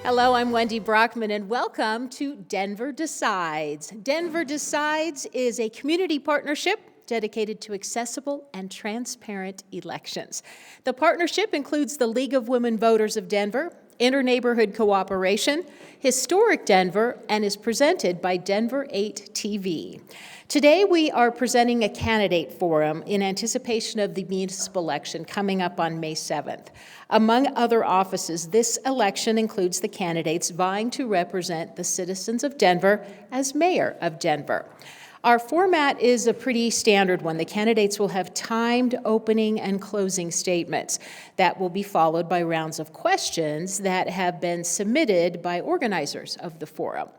Hello, I'm Wendy Brockman, and welcome to Denver Decides. Denver Decides is a community partnership dedicated to accessible and transparent elections. The partnership includes the League of Women Voters of Denver, Interneighborhood Cooperation, Historic Denver, and is presented by Denver 8 TV. Today we are presenting a candidate forum in anticipation of the municipal election coming up on May 7th. Among other offices, this election includes the candidates vying to represent the citizens of Denver as mayor of Denver. Our format is a pretty standard one. The candidates will have timed opening and closing statements. That will be followed by rounds of questions that have been submitted by organizers of the forum.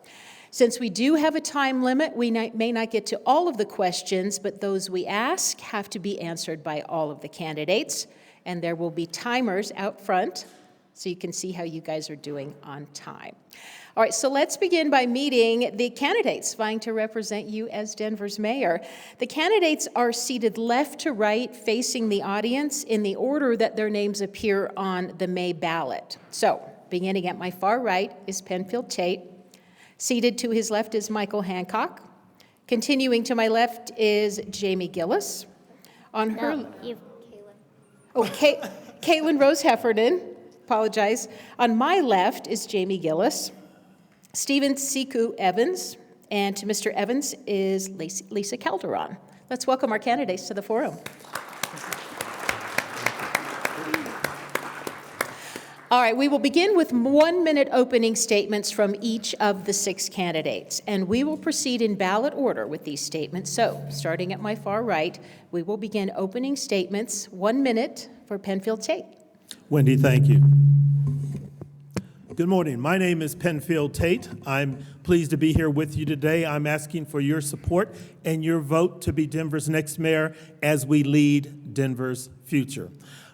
Since we do have a time limit, we may not get to all of the questions, but those we ask have to be answered by all of the candidates. And there will be timers out front so you can see how you guys are doing on time. All right, so let's begin by meeting the candidates vying to represent you as Denver's mayor. The candidates are seated left to right, facing the audience in the order that their names appear on the May ballot. So, beginning at my far right is Penfield Tate. Seated to his left is Michael Hancock. Continuing to my left is Jamie Gillis. On her... No, Caitlin Rose Heffernan. Apologize. On my left is Jamie Gillis. Stephen Siku Evans. And to Mr. Evans is Lisa Calderon. Let's welcome our candidates to the forum. All right, we will begin with 1-minute opening statements from each of the 6 candidates, and we will proceed in ballot order with these statements. So, starting at my far right, we will begin opening statements, 1 minute for Penfield Tate. Wendy, thank you. Good morning. My name is Penfield Tate. I'm pleased to be here with you today. I'm asking for your support and your vote to be Denver's next mayor as we lead Denver's future.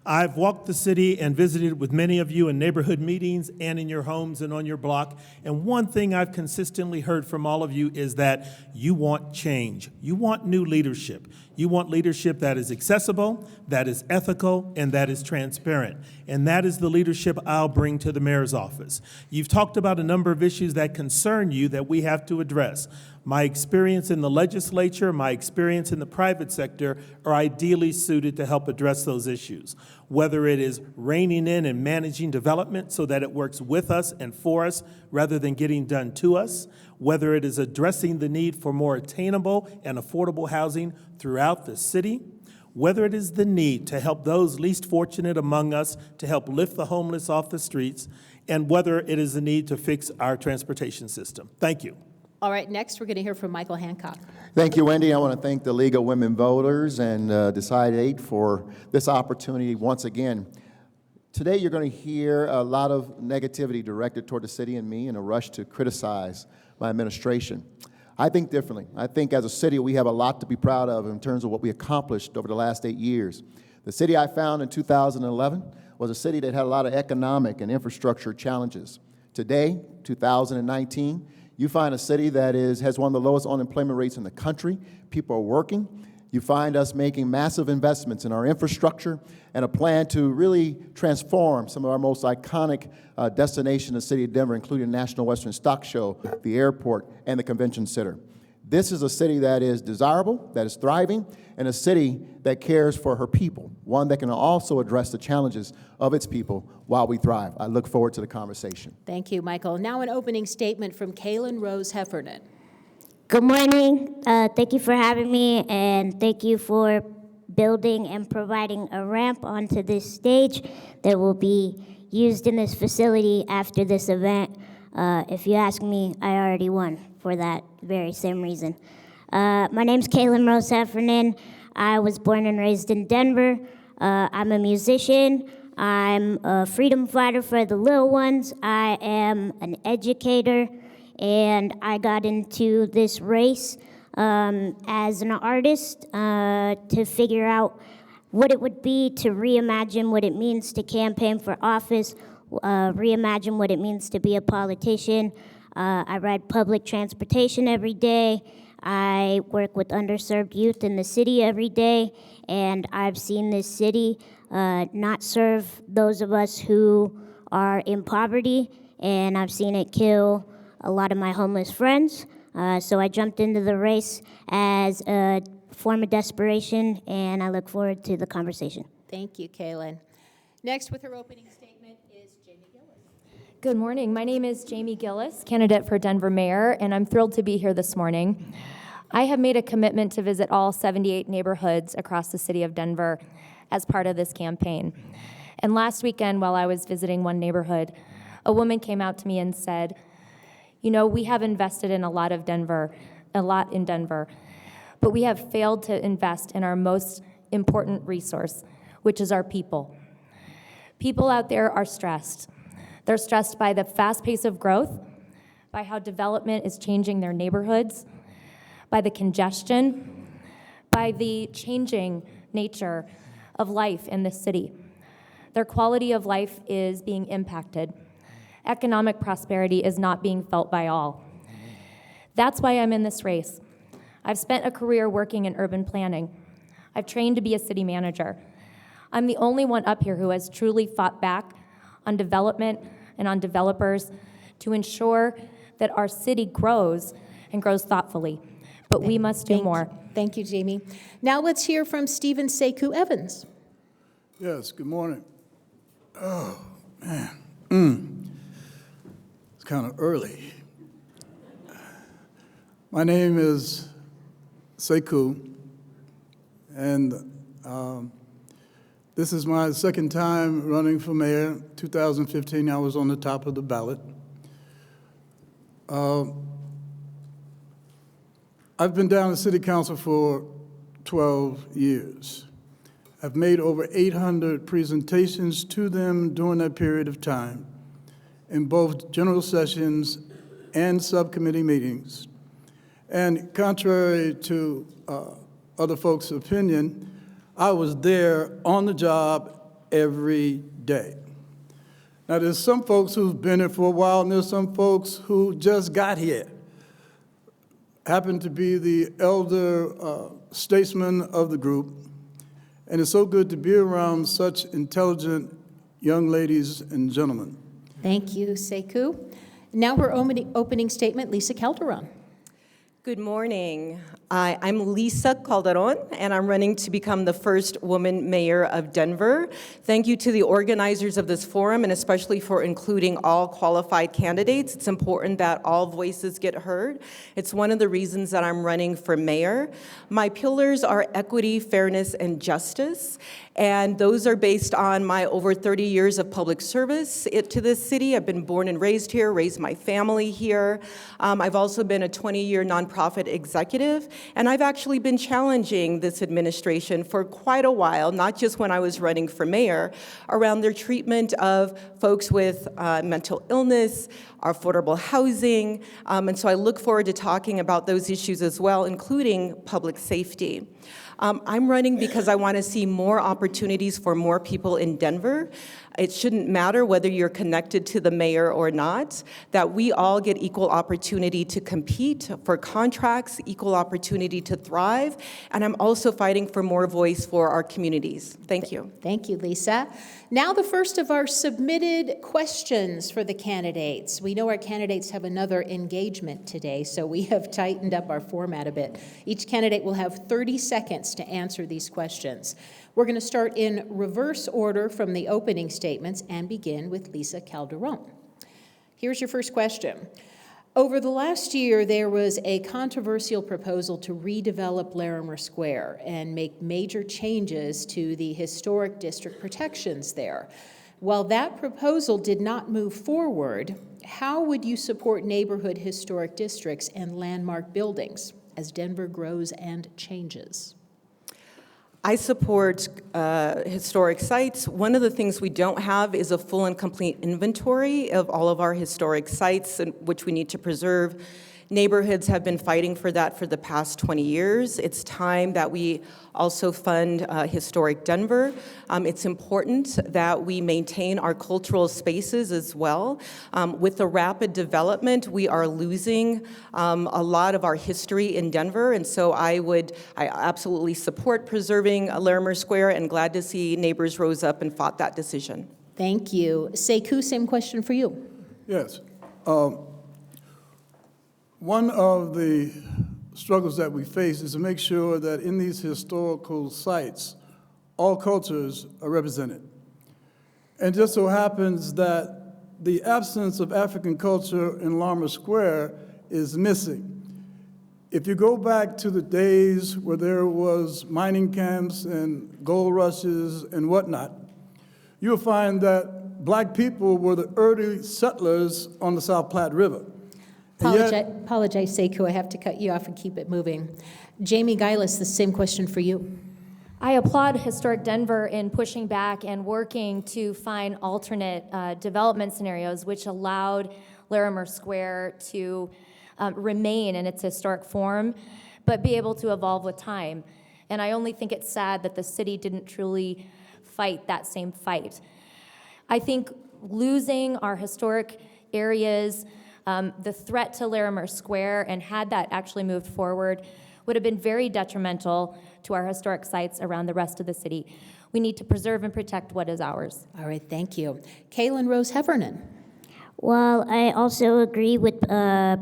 I've walked the city and visited with many of you in neighborhood meetings and in your homes and on your block. And one thing I've consistently heard from all of you is that you want change. You want new leadership. You want leadership that is accessible, that is ethical, and that is transparent. And that is the leadership I'll bring to the mayor's office. You've talked about a number of issues that concern you that we have to address. My experience in the legislature, my experience in the private sector are ideally suited to help address those issues. Whether it is reining in and managing development so that it works with us and for us rather than getting done to us, whether it is addressing the need for more attainable and affordable housing throughout the city, whether it is the need to help those least fortunate among us to help lift the homeless off the streets, and whether it is the need to fix our transportation system. Thank you. All right, next we're going to hear from Michael Hancock. Thank you, Wendy. I want to thank the League of Women Voters and Decide 8 for this opportunity once again. Today you're going to hear a lot of negativity directed toward the city and me in a rush to criticize my administration. I think differently. I think as a city we have a lot to be proud of in terms of what we accomplished over the last 8 years. The city I found in 2011 was a city that had a lot of economic and infrastructure challenges. Today, 2019, you find a city that has one of the lowest unemployment rates in the country. People are working. You find us making massive investments in our infrastructure and a plan to really transform some of our most iconic destinations in the city of Denver, including the National Western Stock Show, the airport, and the convention center. This is a city that is desirable, that is thriving, and a city that cares for her people, one that can also address the challenges of its people while we thrive. I look forward to the conversation. Thank you, Michael. Now an opening statement from Caitlin Rose Heffernan. Good morning. Thank you for having me, and thank you for building and providing a ramp onto this stage that will be used in this facility after this event. If you ask me, I already won for that very same reason. My name's Caitlin Rose Heffernan. I was born and raised in Denver. I'm a musician. I'm a freedom fighter for the little ones. I am an educator, and I got into this race as an artist to figure out what it would be to reimagine what it means to campaign for office, reimagine what it means to be a politician. I ride public transportation every day. I work with underserved youth in the city every day, and I've seen this city not serve those of us who are in poverty and I've seen it kill a lot of my homeless friends. So I jumped into the race as a form of desperation, and I look forward to the conversation. Thank you, Kaylin. Next with her opening statement is Jamie Gillis. Good morning. My name is Jamie Gillis, candidate for Denver mayor, and I'm thrilled to be here this morning. I have made a commitment to visit all 78 neighborhoods across the city of Denver as part of this campaign. And last weekend, while I was visiting one neighborhood, a woman came out to me and said, "You know, we have invested in a lot in Denver, but we have failed to invest in our most important resource, which is our people. People out there are stressed. They're stressed by the fast pace of growth, by how development is changing their neighborhoods, by the congestion, by the changing nature of life in this city. Their quality of life is being impacted. Economic prosperity is not being felt by all. That's why I'm in this race. I've spent a career working in urban planning. I've trained to be a city manager. I'm the only one up here who has truly fought back on development and on developers to ensure that our city grows and grows thoughtfully. But we must do more. Thank you, Jamie. Now let's hear from Stephen Sekou Evans. Yes, good morning. Oh, man. It's kind of early. My name is Sekou, and this is my second time running for mayor. 2015, I was on the top of the ballot. I've been down to City Council for 12 years. I've made over 800 presentations to them during that period of time in both general sessions and subcommittee meetings. And contrary to other folks' opinion, I was there on the job every day. Now, there's some folks who've been here for a while, and there's some folks who just got here. Happened to be the elder statesman of the group, and it's so good to be around such intelligent young ladies and gentlemen. Thank you, Sekou. Now her opening statement, Lisa Calderon. Good morning. I'm Lisa Calderon, and I'm running to become the first woman mayor of Denver. Thank you to the organizers of this forum, and especially for including all qualified candidates. It's important that all voices get heard. It's one of the reasons that I'm running for mayor. My pillars are equity, fairness, and justice, and those are based on my over 30 years of public service to this city. I've been born and raised here, raised my family here. I've also been a 20-year nonprofit executive, and I've actually been challenging this administration for quite a while, not just when I was running for mayor, around their treatment of folks with mental illness, affordable housing, and so I look forward to talking about those issues as well, including public safety. I'm running because I want to see more opportunities for more people in Denver. It shouldn't matter whether you're connected to the mayor or not, that we all get equal opportunity to compete for contracts, equal opportunity to thrive, and I'm also fighting for more voice for our communities. Thank you. Thank you, Lisa. Now the first of our submitted questions for the candidates. We know our candidates have another engagement today, so we have tightened up our format a bit. Each candidate will have 30 seconds to answer these questions. We're going to start in reverse order from the opening statements and begin with Lisa Calderon. Here's your first question. Over the last year, there was a controversial proposal to redevelop Larimer Square and make major changes to the historic district protections there. While that proposal did not move forward, how would you support neighborhood historic districts and landmark buildings as Denver grows and changes? I support historic sites. One of the things we don't have is a full and complete inventory of all of our historic sites, which we need to preserve. Neighborhoods have been fighting for that for the past 20 years. It's time that we also fund Historic Denver. It's important that we maintain our cultural spaces as well. With the rapid development, we are losing a lot of our history in Denver, and so I absolutely support preserving Larimer Square, and glad to see neighbors rose up and fought that decision. Thank you. Sekou, same question for you. Yes. One of the struggles that we face is to make sure that in these historical sites, all cultures are represented. And just so happens that the absence of African culture in Lamar Square is missing. If you go back to the days where there was mining camps and gold rushes and whatnot, you'll find that black people were the early settlers on the South Platte River. And yet- Apologize, Sekou, I have to cut you off and keep it moving. Jamie Gillis, the same question for you. I applaud Historic Denver in pushing back and working to find alternate development scenarios which allowed Larimer Square to remain in its historic form, but be able to evolve with time. And I only think it's sad that the city didn't truly fight that same fight. I think losing our historic areas, the threat to Larimer Square, and had that actually moved forward, would have been very detrimental to our historic sites around the rest of the city. We need to preserve and protect what is ours. All right, thank you. Kaylin Rose Heffernan. Well, I also agree with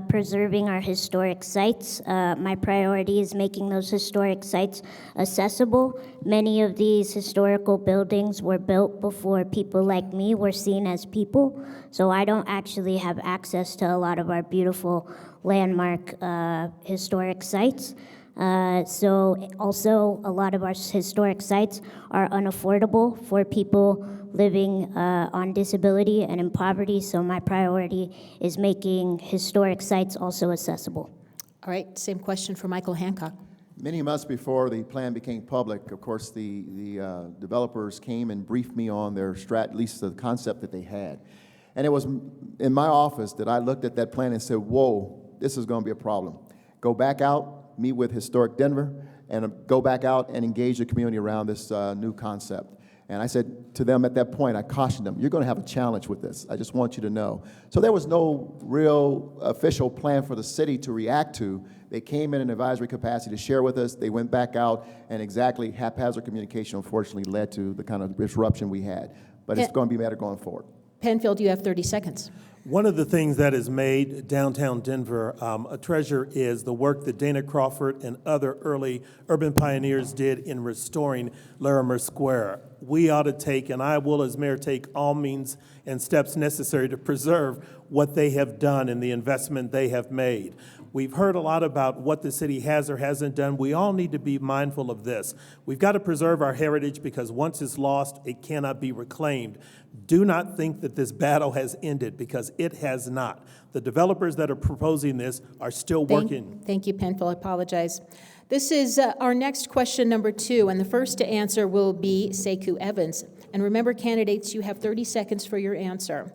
preserving our historic sites. My priority is making those historic sites accessible. Many of these historical buildings were built before people like me were seen as people, so I don't actually have access to a lot of our beautiful landmark historic sites. So also, a lot of our historic sites are unaffordable for people living on disability and in poverty, so my priority is making historic sites also accessible. All right, same question for Michael Hancock. Many months before the plan became public, of course, the developers came and briefed me on their at least the concept that they had. And it was in my office that I looked at that plan and said, whoa, this is going to be a problem. Go back out, meet with Historic Denver, and go back out and engage the community around this new concept. And I said to them at that point, I cautioned them, you're going to have a challenge with this. I just want you to know. So there was no real official plan for the city to react to. They came in an advisory capacity to share with us. They went back out, and exactly haphazard communication, unfortunately, led to the kind of disruption we had. But it's going to be better going forward. Penfield, you have 30 seconds. One of the things that has made downtown Denver a treasure is the work that Dana Crawford and other early urban pioneers did in restoring Larimer Square. We ought to take, and I will as mayor, take all means and steps necessary to preserve what they have done and the investment they have made. We've heard a lot about what the city has or hasn't done. We all need to be mindful of this. We've got to preserve our heritage because once it's lost, it cannot be reclaimed. Do not think that this battle has ended because it has not. The developers that are proposing this are still working. Thank you, Penfield. I apologize. This is our next question, number 2, and the first to answer will be Sekou Evans. And remember, candidates, you have 30 seconds for your answer.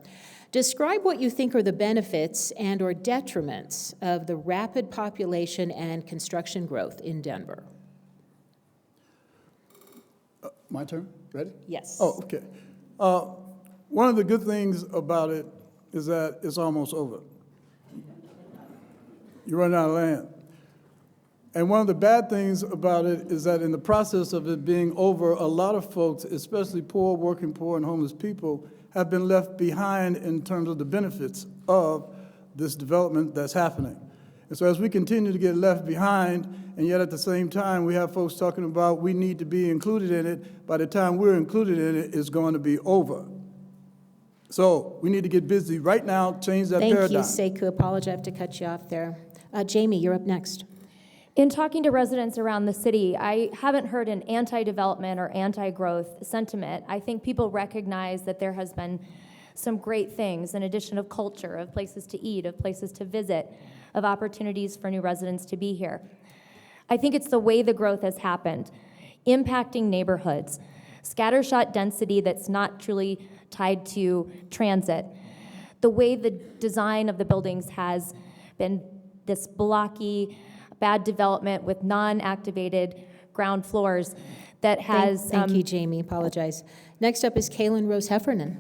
Describe what you think are the benefits and or detriments of the rapid population and construction growth in Denver. My turn? Ready? Yes. Oh, okay. One of the good things about it is that it's almost over. You run out of land. And one of the bad things about it is that in the process of it being over, a lot of folks, especially poor, working poor, and homeless people, have been left behind in terms of the benefits of this development that's happening. And so as we continue to get left behind, and yet at the same time, we have folks talking about we need to be included in it, by the time we're included in it, it's going to be over. So we need to get busy right now, change that paradigm. Thank you, Sekou. Apologize, I have to cut you off there. Jamie, you're up next. In talking to residents around the city, I haven't heard an anti-development or anti-growth sentiment. I think people recognize that there has been some great things, in addition of culture, of places to eat, of places to visit, of opportunities for new residents to be here. I think it's the way the growth has happened, impacting neighborhoods, scattershot density that's not truly tied to transit, the way the design of the buildings has been this blocky, bad development with non-activated ground floors that has... Thank you, Jamie. Apologize. Next up is Kaylin Rose Heffernan.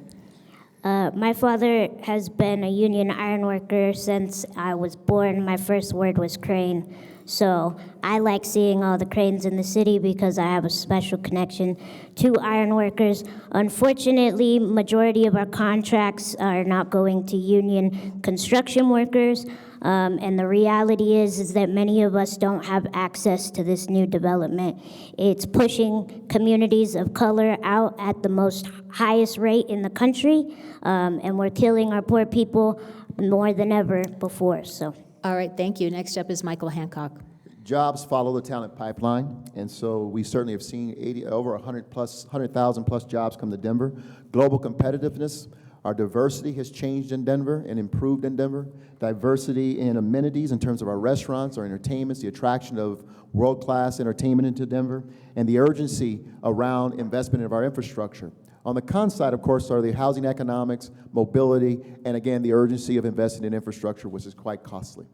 My father has been a union iron worker since I was born. My first word was crane. So I like seeing all the cranes in the city because I have a special connection to ironworkers. Unfortunately, majority of our contracts are not going to union construction workers. And the reality is that many of us don't have access to this new development. It's pushing communities of color out at the most highest rate in the country, and we're killing our poor people more than ever before, so. All right, thank you. Next up is Michael Hancock. Jobs follow the talent pipeline, and so we certainly have seen over 100,000 plus jobs come to Denver. Global competitiveness, our diversity has changed in Denver and improved in Denver. Diversity in amenities in terms of our restaurants, our entertainments, the attraction of world-class entertainment into Denver, and the urgency around investment in our infrastructure. On the con side, of course, are the housing economics, mobility, and again, the urgency of investing in infrastructure, which is quite costly.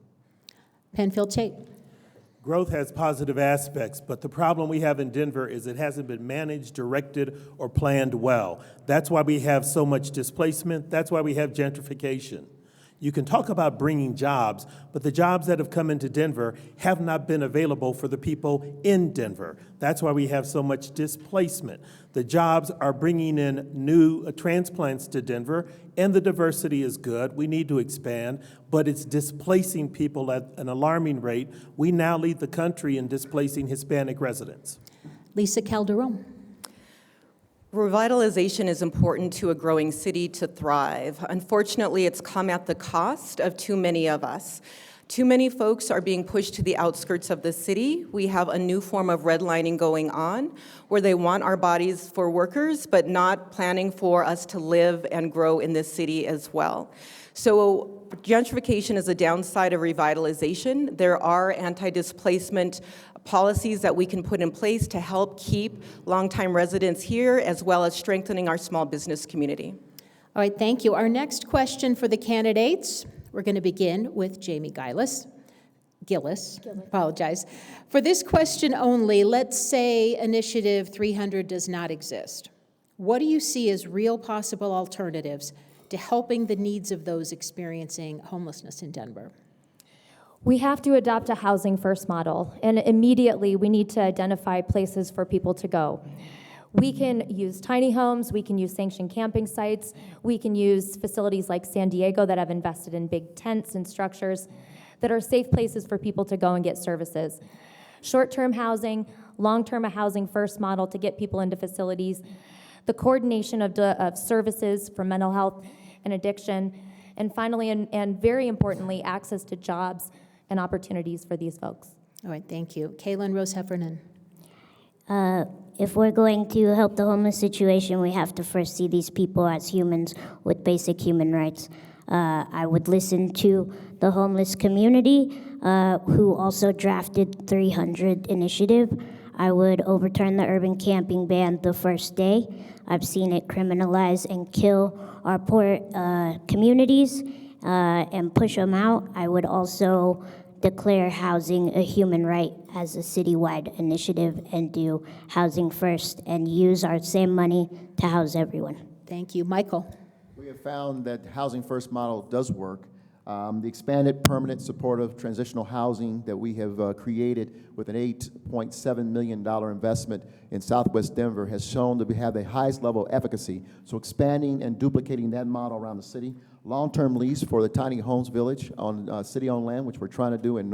Penfield Tate. Growth has positive aspects, but the problem we have in Denver is it hasn't been managed, directed, or planned well. That's why we have so much displacement. That's why we have gentrification. You can talk about bringing jobs, but the jobs that have come into Denver have not been available for the people in Denver. That's why we have so much displacement. The jobs are bringing in new transplants to Denver, and the diversity is good. We need to expand, but it's displacing people at an alarming rate. We now lead the country in displacing Hispanic residents. Lisa Calderon. Revitalization is important to a growing city to thrive. Unfortunately, it's come at the cost of too many of us. Too many folks are being pushed to the outskirts of the city. We have a new form of redlining going on where they want our bodies for workers, but not planning for us to live and grow in this city as well. So gentrification is a downside of revitalization. There are anti-displacement policies that we can put in place to help keep longtime residents here, as well as strengthening our small business community. All right, thank you. Our next question for the candidates, we're going to begin with Jamie Gillis. Apologize. For this question only, let's say Initiative 300 does not exist. What do you see as real possible alternatives to helping the needs of those experiencing homelessness in Denver? We have to adopt a housing first model, and immediately we need to identify places for people to go. We can use tiny homes, we can use sanctioned camping sites, we can use facilities like San Diego that have invested in big tents and structures that are safe places for people to go and get services. Short-term housing, long-term a housing first model to get people into facilities, the coordination of services for mental health and addiction, and finally, and very importantly, access to jobs and opportunities for these folks. All right, thank you. Kaylin Rose Heffernan. If we're going to help the homeless situation, we have to first see these people as humans with basic human rights. I would listen to the homeless community, who also drafted 300 initiative. I would overturn the urban camping ban the first day. I've seen it criminalize and kill our poor communities and push them out. I would also declare housing a human right as a citywide initiative and do housing first and use our same money to house everyone. Thank you. Michael. We have found that housing first model does work. The expanded permanent supportive transitional housing that we have created with an $8.7 million investment in Southwest Denver has shown to have the highest level of efficacy. So expanding and duplicating that model around the city. Long-term lease for the tiny homes village on city-owned land, which we're trying to do in in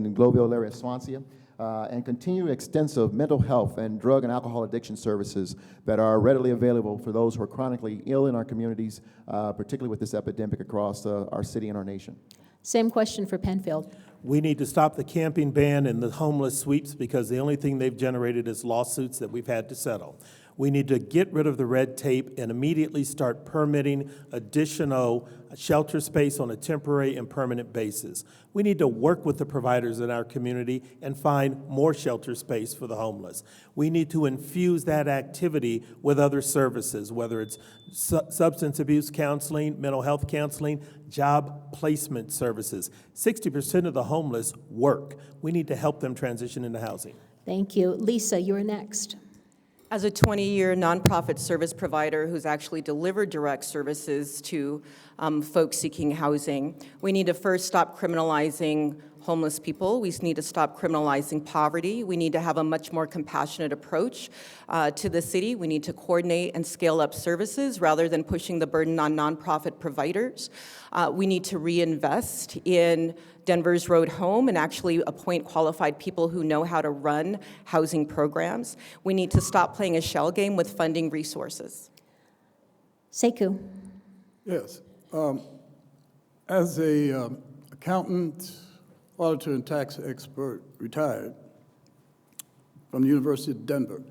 the Globeville area of Swansea. And continue extensive mental health and drug and alcohol addiction services that are readily available for those who are chronically ill in our communities, particularly with this epidemic across our city and our nation. Same question for Penfield. We need to stop the camping ban and the homeless sweeps because the only thing they've generated is lawsuits that we've had to settle. We need to get rid of the red tape and immediately start permitting additional shelter space on a temporary and permanent basis. We need to work with the providers in our community and find more shelter space for the homeless. We need to infuse that activity with other services, whether it's substance abuse counseling, mental health counseling, job placement services. 60% of the homeless work. We need to help them transition into housing. Thank you. Lisa, you're next. As a 20-year nonprofit service provider who's actually delivered direct services to folks seeking housing, we need to first stop criminalizing homeless people. We need to stop criminalizing poverty. We need to have a much more compassionate approach to the city. We need to coordinate and scale up services rather than pushing the burden on nonprofit providers. We need to reinvest in Denver's Road Home and actually appoint qualified people who know how to run housing programs. We need to stop playing a shell game with funding resources. Sekou. Yes. As a accountant, auditor, and tax expert, retired from the University of Denver,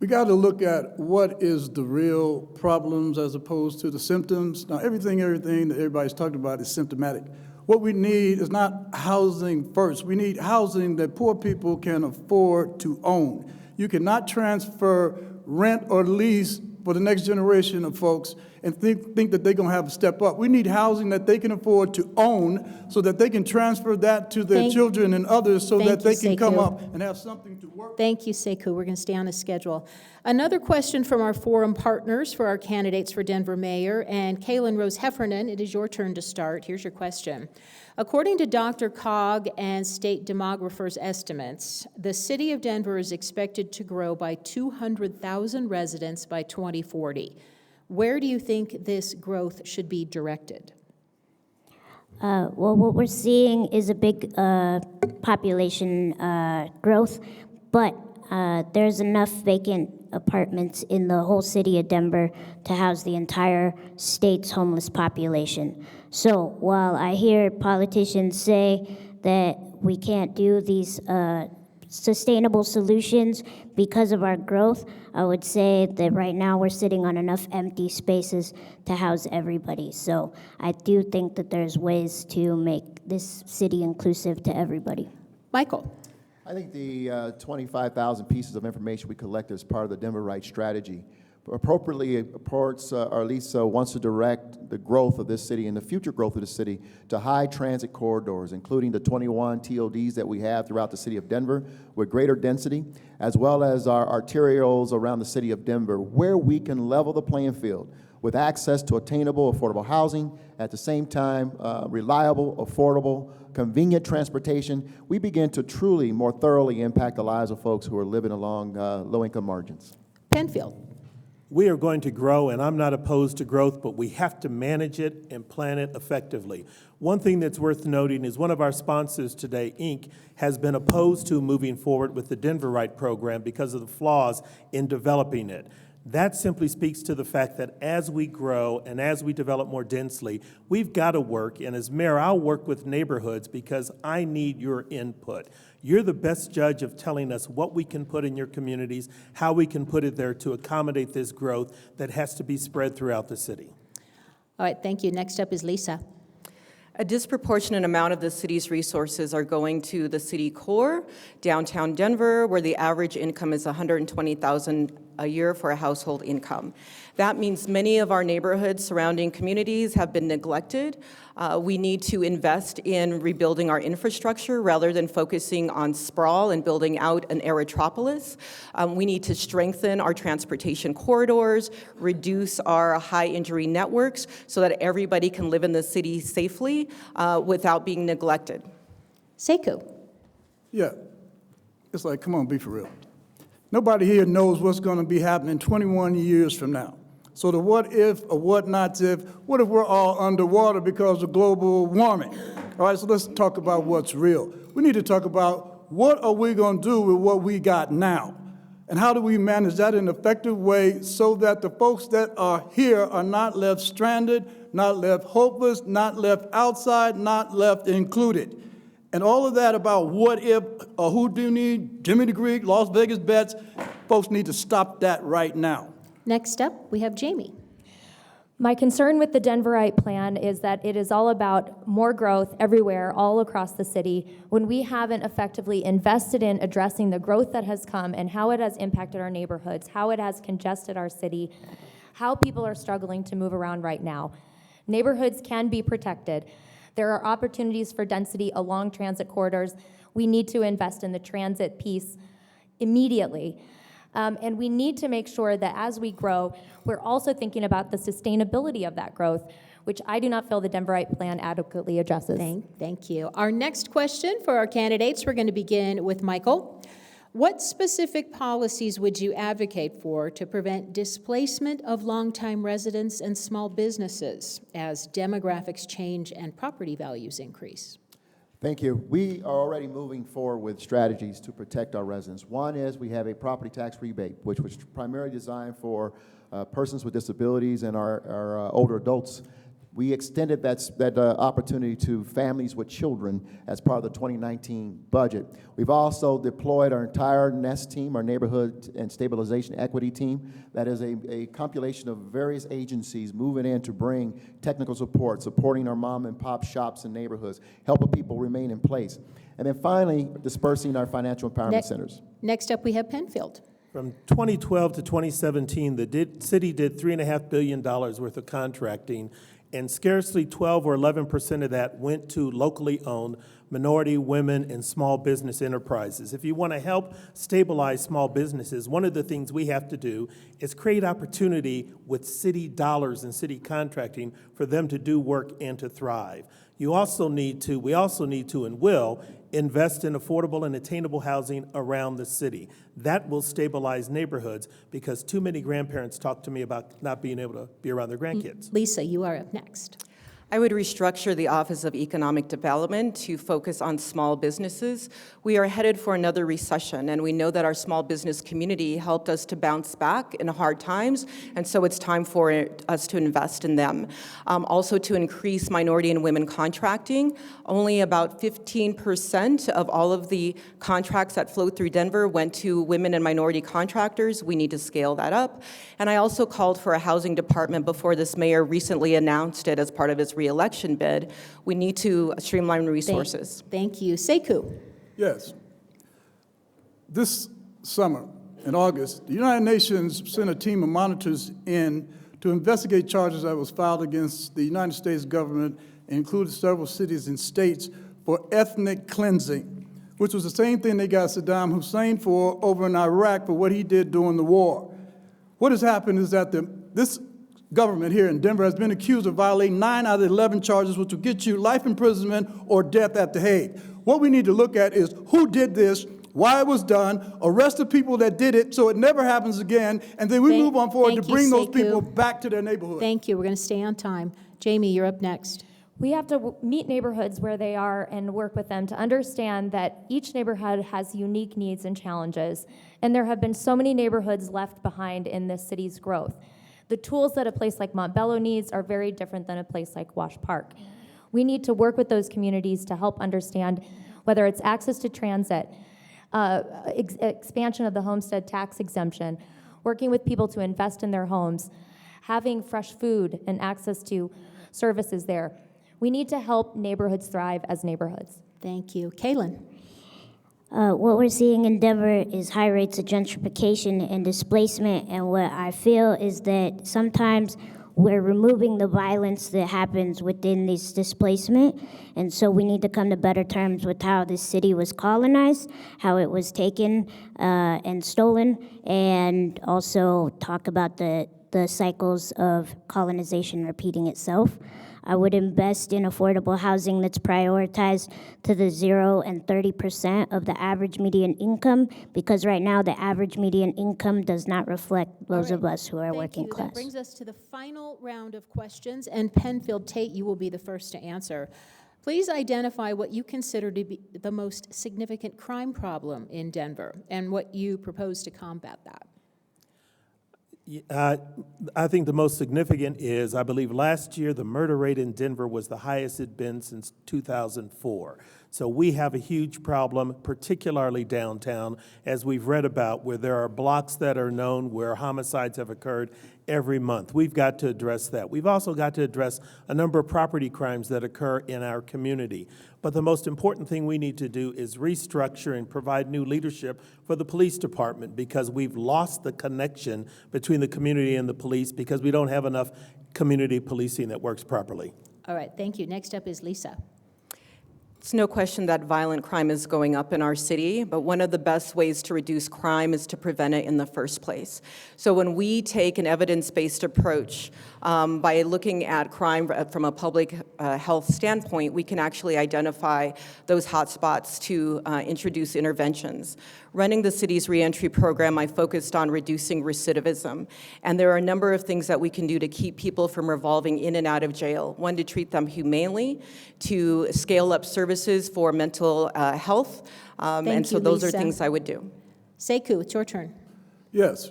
we got to look at what is the real problems as opposed to the symptoms. Now, everything that everybody's talking about is symptomatic. What we need is not housing first. We need housing that poor people can afford to own. You cannot transfer rent or lease for the next generation of folks and think that they're going to have to step up. We need housing that they can afford to own so that they can transfer that to their children and others so that they can come up and have something to work with. Thank you, Sekou. We're going to stay on a schedule. Another question from our forum partners for our candidates for Denver mayor, and Kaylin Rose Heffernan, it is your turn to start. Here's your question. According to DRCOG and state demographers' estimates, the city of Denver is expected to grow by 200,000 residents by 2040. Where do you think this growth should be directed? Well, what we're seeing is a big population growth, but there's enough vacant apartments in the whole city of Denver to house the entire state's homeless population. So while I hear politicians say that we can't do these sustainable solutions because of our growth, I would say that right now we're sitting on enough empty spaces to house everybody. So I do think that there's ways to make this city inclusive to everybody. Michael. I think the 25,000 pieces of information we collected as part of the Denver Right strategy appropriately reports, or at least wants to direct the growth of this city and the future growth of the city to high transit corridors, including the 21 TODs that we have throughout the city of Denver with greater density, as well as our arterials around the city of Denver, where we can level the playing field with access to attainable, affordable housing, at the same time, reliable, affordable, convenient transportation. We begin to truly more thoroughly impact the lives of folks who are living along low-income margins. Penfield. We are going to grow, and I'm not opposed to growth, but we have to manage it and plan it effectively. One thing that's worth noting is one of our sponsors today, Inc., has been opposed to moving forward with the Denver Right program because of the flaws in developing it. That simply speaks to the fact that as we grow and as we develop more densely, we've got to work, and as mayor, I'll work with neighborhoods because I need your input. You're the best judge of telling us what we can put in your communities, how we can put it there to accommodate this growth that has to be spread throughout the city. All right, thank you. Next up is Lisa. A disproportionate amount of the city's resources are going to the city core, downtown Denver, where the average income is $120,000 a year for a household income. That means many of our neighborhoods surrounding communities have been neglected. We need to invest in rebuilding our infrastructure rather than focusing on sprawl and building out an aerotropolis. We need to strengthen our transportation corridors, reduce our high injury networks so that everybody can live in the city safely without being neglected. Sekou. Yeah, it's like, come on, be for real. Nobody here knows what's going to be happening 21 years from now. So the what if or what not if, what if we're all underwater because of global warming? All right, so let's talk about what's real. We need to talk about what are we going to do with what we got now? And how do we manage that in an effective way so that the folks that are here are not left stranded, not left hopeless, not left outside, not left included? And all of that about what if, or who do you need, Jimmy the Greek, Las Vegas bets, folks need to stop that right now. Next up, we have Jamie. My concern with the Denverite plan is that it is all about more growth everywhere, all across the city, when we haven't effectively invested in addressing the growth that has come and how it has impacted our neighborhoods, how it has congested our city, how people are struggling to move around right now. Neighborhoods can be protected. There are opportunities for density along transit corridors. We need to invest in the transit piece immediately. And we need to make sure that as we grow, we're also thinking about the sustainability of that growth, which I do not feel the Denverite Plan adequately addresses. Thank you. Our next question for our candidates, we're going to begin with Michael. What specific policies would you advocate for to prevent displacement of longtime residents and small businesses as demographics change and property values increase? Thank you. We are already moving forward with strategies to protect our residents. One is we have a property tax rebate, which was primarily designed for persons with disabilities and our older adults. We extended that opportunity to families with children as part of the 2019 budget. We've also deployed our entire NEST team, our Neighborhood and Stabilization Equity team. That is a compilation of various agencies moving in to bring technical support, supporting our mom and pop shops and neighborhoods, helping people remain in place. And then finally, dispersing our financial empowerment centers. Next up, we have Penfield. From 2012 to 2017, the city did $3.5 billion worth of contracting, and scarcely 12 or 11% of that went to locally owned minority, women, and small business enterprises. If you want to help stabilize small businesses, one of the things we have to do is create opportunity with city dollars and city contracting for them to do work and to thrive. We also need to and will invest in affordable and attainable housing around the city. That will stabilize neighborhoods because too many grandparents talk to me about not being able to be around their grandkids. Lisa, you are up next. I would restructure the Office of Economic Development to focus on small businesses. We are headed for another recession, and we know that our small business community helped us to bounce back in hard times, and so it's time for us to invest in them. Also to increase minority and women contracting. Only about 15% of all of the contracts that flow through Denver went to women and minority contractors. We need to scale that up. And I also called for a housing department before this mayor recently announced it as part of his re-election bid. We need to streamline resources. Thank you. Sekou. Yes. This summer, in August, the United Nations sent a team of monitors in to investigate charges that was filed against the United States government and included several cities and states for ethnic cleansing, which was the same thing they got Saddam Hussein for over in Iraq for what he did during the war. What has happened is that this government here in Denver has been accused of violating 9 out of 11 charges, which will get you life imprisonment or death at the Hague. What we need to look at is who did this, why it was done, arrest the people that did it so it never happens again, and then we move on forward to bring those people back to their neighborhood. Thank you. We're going to stay on time. Jamie, you're up next. We have to meet neighborhoods where they are and work with them to understand that each neighborhood has unique needs and challenges, and there have been so many neighborhoods left behind in this city's growth. The tools that a place like Montbello needs are very different than a place like Wash Park. We need to work with those communities to help understand whether it's access to transit, expansion of the homestead tax exemption, working with people to invest in their homes, having fresh food and access to services there. We need to help neighborhoods thrive as neighborhoods. Thank you. Kaylin. What we're seeing in Denver is high rates of gentrification and displacement, and what I feel is that sometimes we're removing the violence that happens within this displacement, and so we need to come to better terms with how this city was colonized, how it was taken and stolen, and also talk about the cycles of colonization repeating itself. I would invest in affordable housing that's prioritized to the 0 and 30% of the average median income, because right now the average median income does not reflect those of us who are working class. That brings us to the final round of questions, and Penfield Tate, you will be the first to answer. Please identify what you consider to be the most significant crime problem in Denver and what you propose to combat that. I think the most significant is, I believe last year, the murder rate in Denver was the highest it's been since 2004. So we have a huge problem, particularly downtown, as we've read about, where there are blocks that are known where homicides have occurred every month. We've got to address that. We've also got to address a number of property crimes that occur in our community. But the most important thing we need to do is restructure and provide new leadership for the police department, because we've lost the connection between the community and the police because we don't have enough community policing that works properly. All right, thank you. Next up is Lisa. It's no question that violent crime is going up in our city, but one of the best ways to reduce crime is to prevent it in the first place. So when we take an evidence-based approach by looking at crime from a public health standpoint, we can actually identify those hotspots to introduce interventions. Running the city's reentry program, I focused on reducing recidivism. And there are a number of things that we can do to keep people from revolving in and out of jail. One, to treat them humanely, to scale up services for mental health. And so you, those are Lisa. things I would do. Sekou, it's your turn. Yes.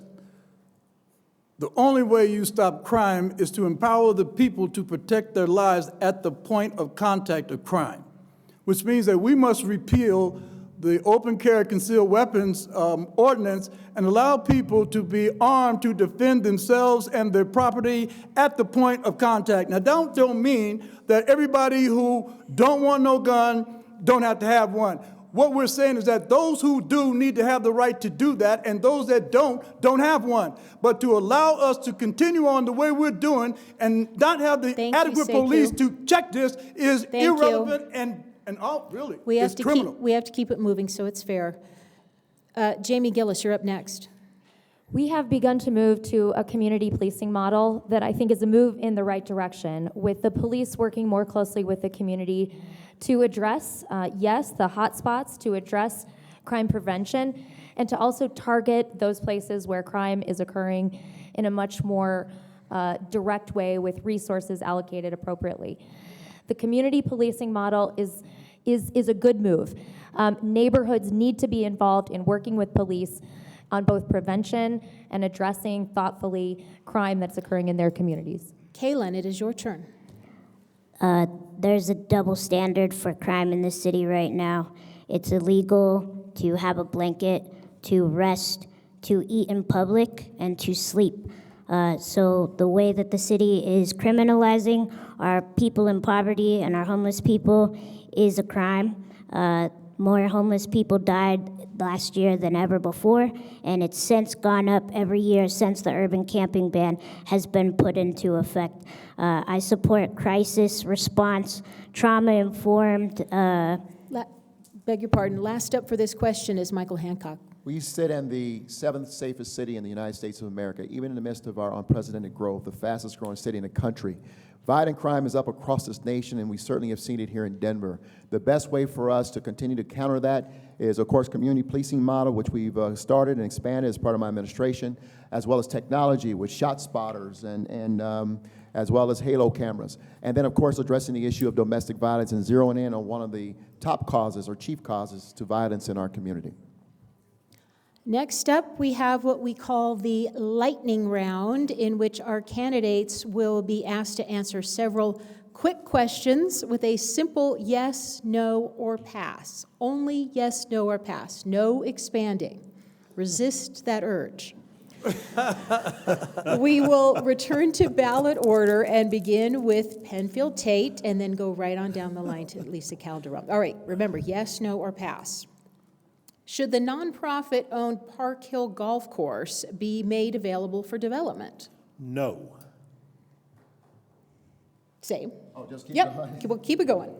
The only way you stop crime is to empower the people to protect their lives at the point of contact of crime, which means that we must repeal the open carry concealed weapons ordinance and allow people to be armed to defend themselves and their property at the point of contact. Now, don't mean that everybody who don't want no gun don't have to have one. What we're saying is that those who do need to have the right to do that, and those that don't have one. But to allow us to continue on the way we're doing and not have the Thank you, adequate Sekou. police to check this is Thank you. irrelevant and really, We have it's to criminal. we have to keep it moving so it's fair. Jamie Gillis, you're up next. We have begun to move to a community policing model that I think is a move in the right direction, with the police working more closely with the community to address, yes, the hot spots, to address crime prevention, and to also target those places where crime is occurring in a much more direct way with resources allocated appropriately. The community policing model is a good move. Neighborhoods need to be involved in working with police on both prevention and addressing thoughtfully crime that's occurring in their communities. Kaylin, it is your turn. There's a double standard for crime in this city right now. It's illegal to have a blanket, to rest, to eat in public, and to sleep. So the way that the city is criminalizing our people in poverty and our homeless people is a crime. More homeless people died last year than ever before, and it's since gone up every year since the urban camping ban has been put into effect. I support crisis response, trauma-informed. Beg your pardon. Last up for this question is Michael Hancock. We sit in the 7th safest city in the United States of America, even in the midst of our unprecedented growth, the fastest growing city in the country. Violent crime is up across this nation, and we certainly have seen it here in Denver. The best way for us to continue to counter that is, of course, community policing model, which we've started and expanded as part of my administration, as well as technology with shot spotters and as well as halo cameras. And then, of course, addressing the issue of domestic violence and zeroing in on one of the top causes or chief causes to violence in our community. Next up, we have what we call the lightning round, in which our candidates will be asked to answer several quick questions with a simple yes, no, or pass. Only yes, no, or pass. No expanding. Resist that urge. We will return to ballot order and begin with Penfield Tate and then go right on down the line to Lisa Calderon. All right, remember, yes, no, or pass. Should the nonprofit-owned Park Hill Golf Course be made available for development? No. Same. Oh, just keep Yep, going. we'll keep it going.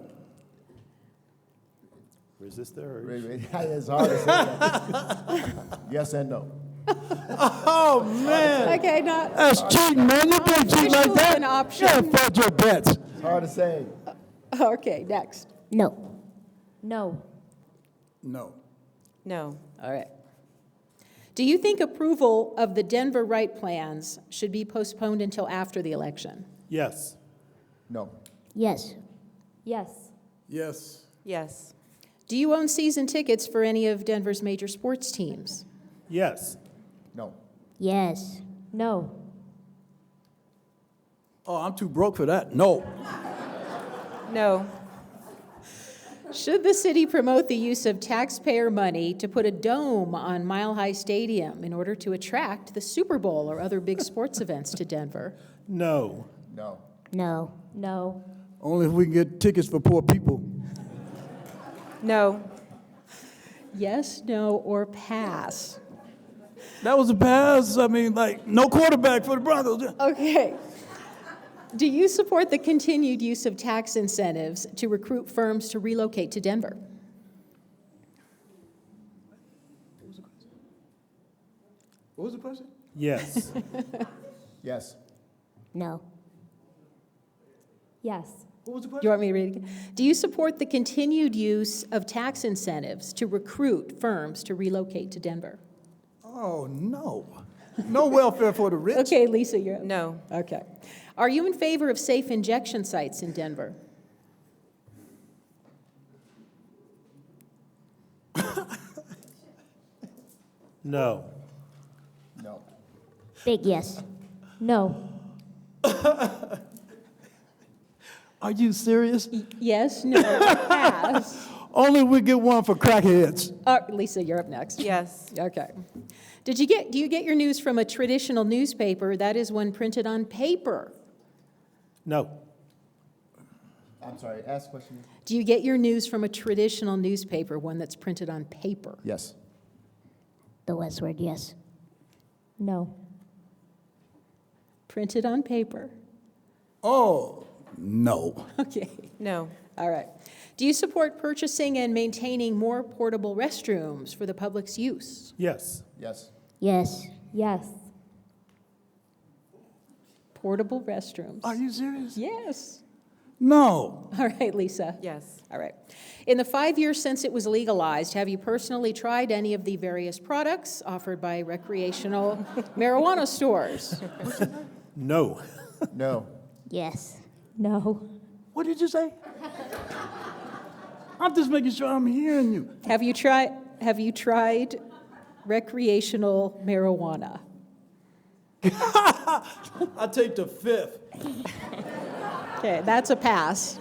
Resist the urge. It's hard to say that. Yes and no. Oh, man. Okay, not, That's cheating, man. You can't cheat like Official that. an option. You gotta fudge your bets. It's hard to say. okay, next. No. No. No. No. All right. Do you think approval of the Denver Right plans should be postponed until after the election? Yes. No. Yes. Yes. Yes. Yes. Do you own season tickets for any of Denver's major sports teams? Yes. No. Yes. No. Oh, I'm too broke for that. No. No. Should the city promote the use of taxpayer money to put a dome on Mile High Stadium in order to attract the Super Bowl or other big sports events to Denver? No. No. No. No. Only if we can get tickets for poor people. No. Yes, no, or pass? That was a pass. I mean, like, no quarterback for the Broncos. Okay. Do you support the continued use of tax incentives to recruit firms to relocate to Denver? What was the question? Yes. Yes. No. Yes. What was the Do question? you want me to read it again? Do you support the continued use of tax incentives to recruit firms to relocate to Denver? Oh, no. No welfare for the rich. Okay, Lisa, you're up. No. Okay. Are you in favor of safe injection sites in Denver? No. No. Big yes. No. Are you serious? Yes, no, pass. Only we get one for crackheads. Lisa, you're up next. Yes. Okay. Do you get your news from a traditional newspaper? That is one printed on paper. No. I'm sorry, ask the question. Do you get your news from a traditional newspaper, one that's printed on paper? Yes. The Westward, yes. No. Printed on paper. Oh, no. Okay. No. All right. Do you support purchasing and maintaining more portable restrooms for the public's use? Yes. Yes. Yes. Yes. Portable restrooms. Are you serious? Yes. No. All right, Lisa. Yes. All right. In the 5 years since it was legalized, have you personally tried any of the various products offered by recreational marijuana stores? No. No. Yes. No. What did you say? I'm just making sure I'm hearing you. Have you tried recreational marijuana? I take the fifth. Okay, that's a pass.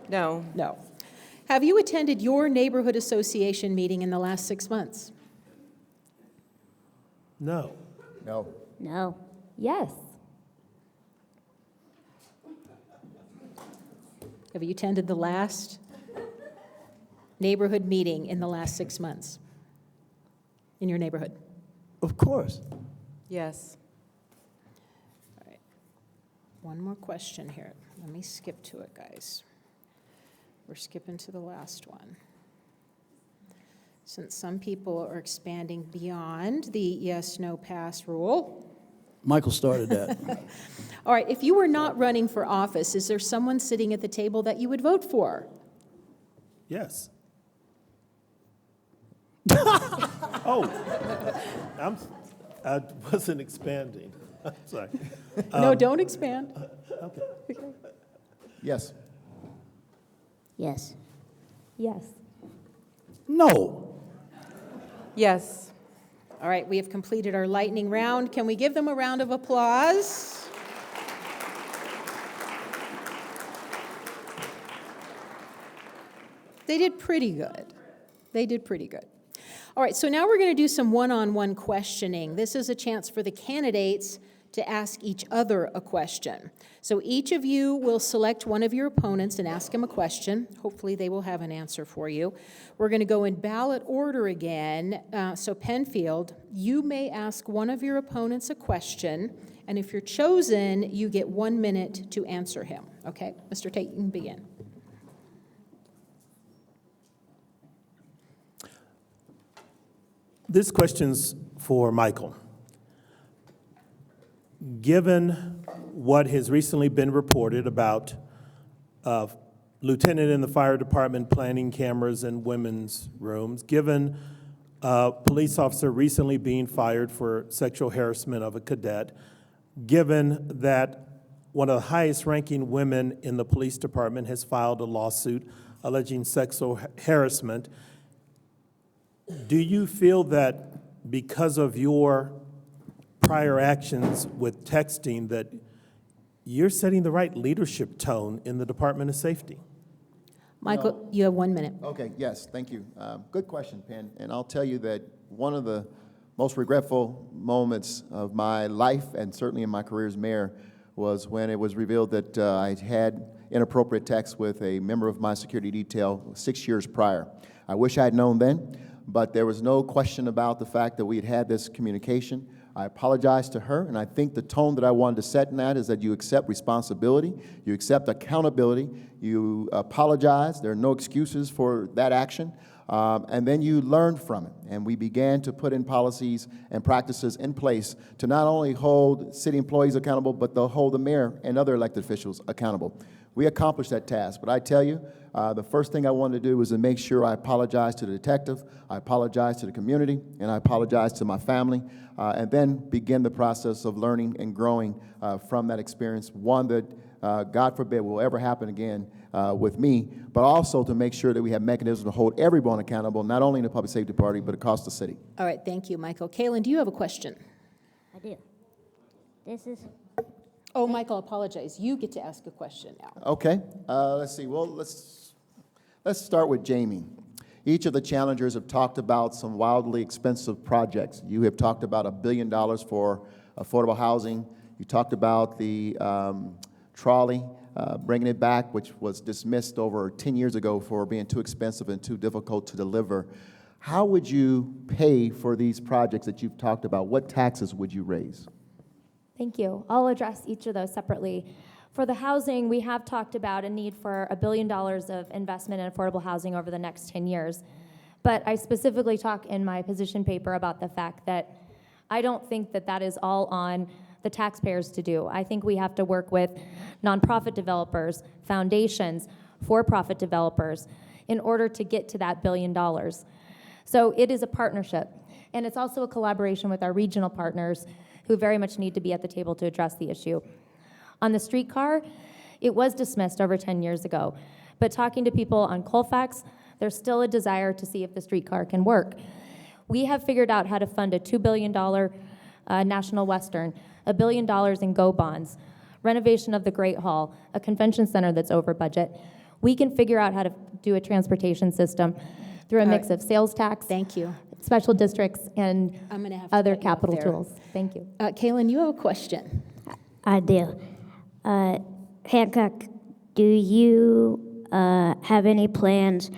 No. No. Have you attended your neighborhood association meeting in the last 6 months? No. No. No. Yes. Have you attended the last neighborhood meeting in the last 6 months in your neighborhood? Of course. Yes. All right. One more question here. Let me skip to it, guys. We're skipping to the last one. Since some people are expanding beyond the yes, no, pass rule. Michael started that. All right, if you were not running for office, is there someone sitting at the table that you would vote for? Yes. Oh, I wasn't expanding. I'm sorry. No, don't expand. Yes. Yes. Yes. No. Yes. All right, we have completed our lightning round. Can we give them a round of applause? They did pretty good. They did pretty good. All right, so now we're going to do some one-on-one questioning. This is a chance for the candidates to ask each other a question. So each of you will select one of your opponents and ask him a question. Hopefully they will have an answer for you. We're going to go in ballot order again. So Penfield, you may ask one of your opponents a question, and if you're chosen, you get 1 minute to answer him. Okay, Mr. Tate, you can begin. This question's for Michael. Given what has recently been reported about lieutenant in the fire department planting cameras in women's rooms, given a police officer recently being fired for sexual harassment of a cadet, given that one of the highest-ranking women in the police department has filed a lawsuit alleging sexual harassment, do you feel that because of your prior actions with texting that you're setting the right leadership tone in the Department of Safety? Michael, you have 1 minute. Okay, yes, thank you. Good question, Penn. And I'll tell you that one of the most regretful moments of my life, and certainly in my career as mayor, was when it was revealed that I had inappropriate text with a member of my security detail 6 years prior. I wish I had known then, but there was no question about the fact that we had had this communication I apologize to her, and I think the tone that I wanted to set in that is that you accept responsibility, you accept accountability, you apologize, there are no excuses for that action, and then you learn from it. And we began to put in policies and practices in place to not only hold city employees accountable, but to hold the mayor and other elected officials accountable. We accomplished that task, but I tell you, the first thing I wanted to do was to make sure I apologize to the detective, I apologize to the community, and I apologize to my family, and then begin the process of learning and growing from that experience, one that, God forbid, will ever happen again with me, but also to make sure that we have mechanisms to hold everyone accountable, not only in the public safety department, but across the city. All right, thank you, Michael. Kaylin, do you have a question? I do. This is, Oh, Michael, apologize. You get to ask a question now. Okay, let's see. Well, let's start with Jamie. Each of the challengers have talked about some wildly expensive projects. You have talked about $1 billion for affordable housing. You talked about the trolley, bringing it back, which was dismissed over 10 years ago for being too expensive and too difficult to deliver. How would you pay for these projects that you've talked about? What taxes would you raise? Thank you. I'll address each of those separately. For the housing, we have talked about a need for $1 billion of investment in affordable housing over the next 10 years. But I specifically talk in my position paper about the fact that I don't think that that is all on the taxpayers to do. I think we have to work with nonprofit developers, foundations, for-profit developers in order to get to that $1 billion. So it is a partnership. And it's also a collaboration with our regional partners who very much need to be at the table to address the issue. On the streetcar, it was dismissed over 10 years ago, but talking to people on Colfax, there's still a desire to see if the streetcar can work. We have figured out how to fund a $2 billion National Western, $1 billion in GO bonds, renovation of the Great Hall, a convention center that's over budget. We can figure out how to do a transportation system through a mix of sales tax, Thank you. special districts, and I'm going to have to other cut you off capital there. tools. Thank you. Kaylin, you have a question. I do. Hancock, do you have any plans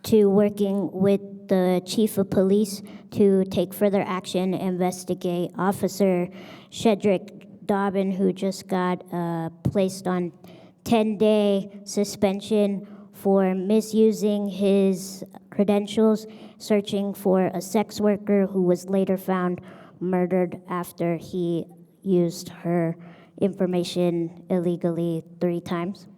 to working with the chief of police to take further action, investigate Officer Shedrick Dobbin, who just got placed on 10-day suspension for misusing his credentials, searching for a sex worker who was later found murdered after he used her information illegally 3 times?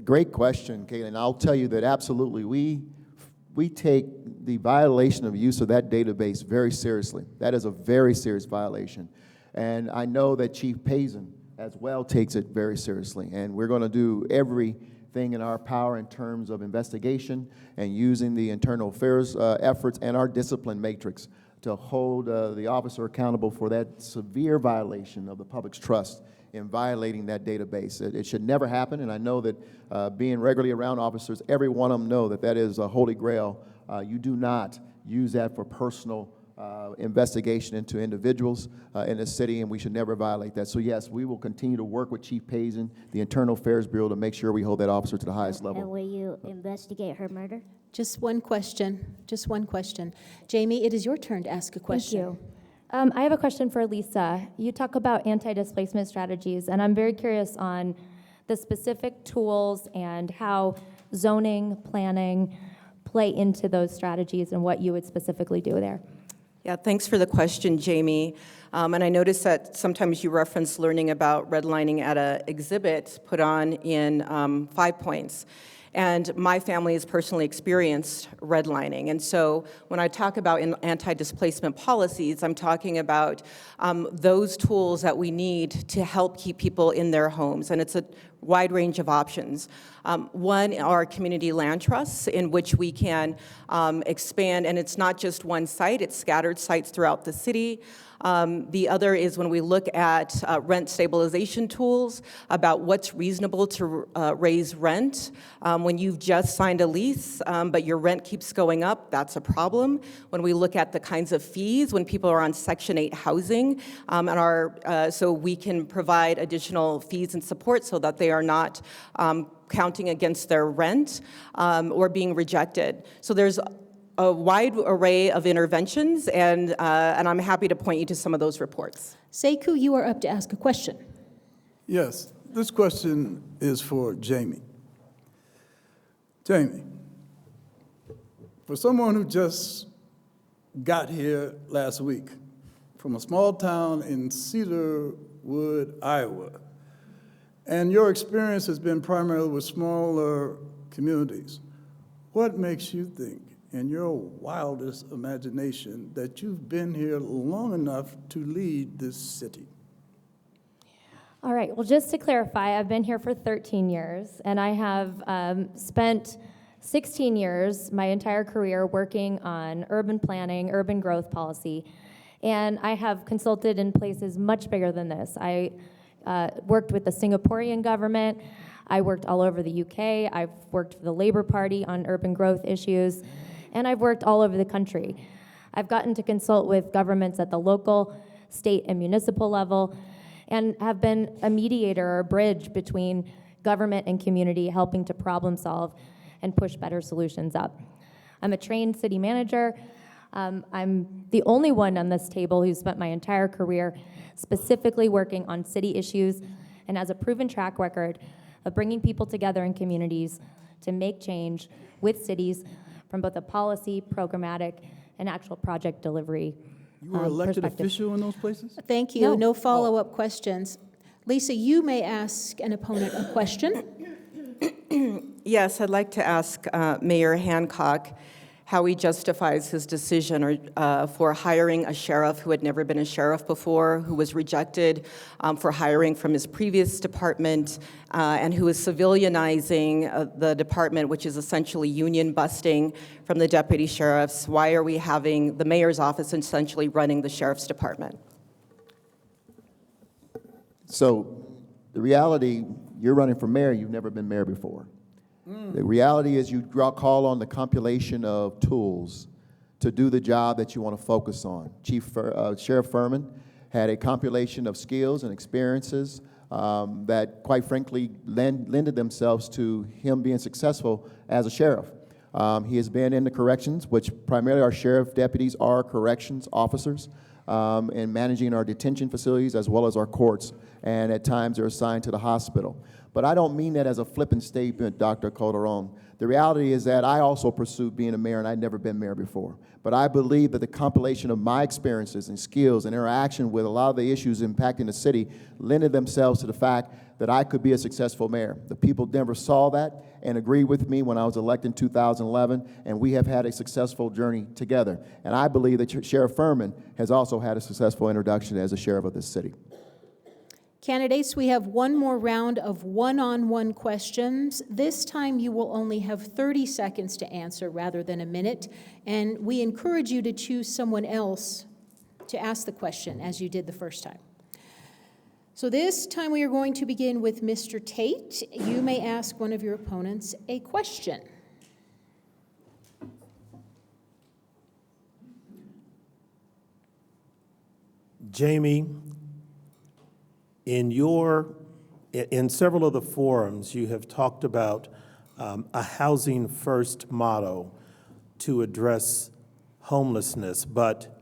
Great question, Caitlin. I'll tell you that absolutely we take the violation of use of that database very seriously. That is a very serious violation. And I know that Chief Payson as well takes it very seriously. And we're going to do everything in our power in terms of investigation and using the internal affairs efforts and our discipline matrix to hold the officer accountable for that severe violation of the public's trust in violating that database. It should never happen, and I know that being regularly around officers, every one of them know that that is a holy grail. You do not use that for personal investigation into individuals in the city, and we should never violate that. So yes, we will continue to work with Chief Payson, the Internal Affairs Bureau, to make sure we hold that officer to the highest And level. will you investigate her murder? Just one question. Just one question. Jamie, it is your turn to ask a question. Thank you. I have a question for Lisa. You talk about anti-displacement strategies, and I'm very curious on the specific tools and how zoning, planning play into those strategies and what you would specifically do there. Yeah, thanks for the question, Jamie. And I noticed that sometimes you reference learning about redlining at an exhibit put on in 5 Points. And my family has personally experienced redlining. And so when I talk about anti-displacement policies, I'm talking about those tools that we need to help keep people in their homes. And it's a wide range of options. One are community land trusts in which we can expand, and it's not just one site, it's scattered sites throughout the city. The other is when we look at rent stabilization tools about what's reasonable to raise rent. When you've just signed a lease, but your rent keeps going up, that's a problem. When we look at the kinds of fees, when people are on Section 8 housing, so we can provide additional fees and support so that they are not counting against their rent or being rejected. So there's a wide array of interventions, and I'm happy to point you to some of those reports. Sekou, you are up to ask a question. Yes, this question is for Jamie. Jamie, for someone who just got here last week from a small town in Cedarwood, Iowa, and your experience has been primarily with smaller communities, what makes you think, in your wildest imagination, that you've been here long enough to lead this city? All right, well, just to clarify, I've been here for 13 years, and I have spent 16 years, my entire career, working on urban planning, urban growth policy, and I have consulted in places much bigger than this. I worked with the Singaporean government, I worked all over the UK, I've worked for the Labour Party on urban growth issues, and I've worked all over the country. I've gotten to consult with governments at the local, state, and municipal level, and have been a mediator or a bridge between government and community, helping to problem solve and push better solutions up. I'm a trained city manager. I'm the only one on this table who's spent my entire career specifically working on city issues and has a proven track record of bringing people together in communities to make change with cities from both a policy, programmatic, and actual project delivery You were elected perspective. official in those places? Thank you. No. No follow-up questions. Lisa, you may ask an opponent a question. Yes, I'd like to ask Mayor Hancock how he justifies his decision for hiring a sheriff who had never been a sheriff before, who was rejected for hiring from his previous department, and who is civilianizing the department, which is essentially union busting from the deputy sheriffs. Why are we having the mayor's office essentially running the sheriff's department? So the reality, you're running for mayor, you've never been mayor before. The reality is you call on the compilation of tools to do the job that you want to focus on. Sheriff Furman had a compilation of skills and experiences that, quite frankly, lended themselves to him being successful as a sheriff. He has been in the corrections, which primarily our sheriff deputies are corrections officers, and managing our detention facilities as well as our courts, and at times they're assigned to the hospital. But I don't mean that as a flippant statement, Dr. Calderon. The reality is that I also pursued being a mayor, and I'd never been mayor before. But I believe that the compilation of my experiences and skills and interaction with a lot of the issues impacting the city lended themselves to the fact that I could be a successful mayor. The people of Denver saw that and agreed with me when I was elected in 2011, and we have had a successful journey together. And I believe that Sheriff Furman has also had a successful introduction as a sheriff of this city. Candidates, we have one more round of one-on-one questions. This time you will only have 30 seconds to answer rather than a minute, and we encourage you to choose someone else to ask the question as you did the first time. So this time we are going to begin with Mr. Tate. You may ask one of your opponents a question. Jamie, in several of the forums, you have talked about a housing first motto to address homelessness, but